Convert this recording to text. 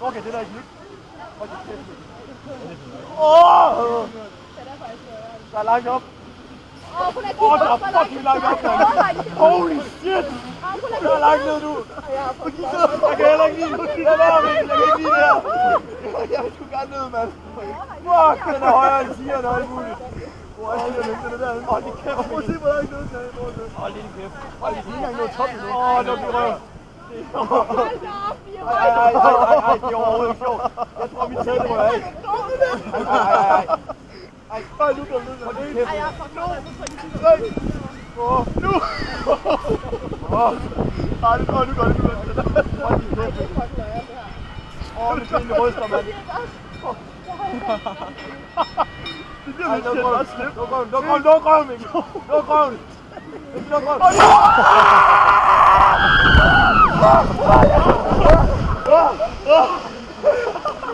Okay, det der er ikke nyt. Der er langt op. Der er fucking langt op, mand. Holy shit! Der er langt ned, du. Jeg kan heller ikke lide det. Jeg kan ikke lide det her. Jeg vil sgu gerne ned, mand. Fuck, den er højere end 10'erne og alt muligt. Hvor er det der? Åh, det kæft. Prøv at se, hvor langt ned det er. Åh, lille kæft. Åh, det er ikke engang noget top endnu. Åh, det er min røv. Ej, det er overhovedet ikke sjovt. Jeg tror, mit sæde må af. Ej, nu går det ned. Ej, jeg er for klog. 3, 4, nu! Ej, nu går det. Åh, det er en ryster, mand. Ej, luk røven, Mikkel. Luk røven. Luk røven.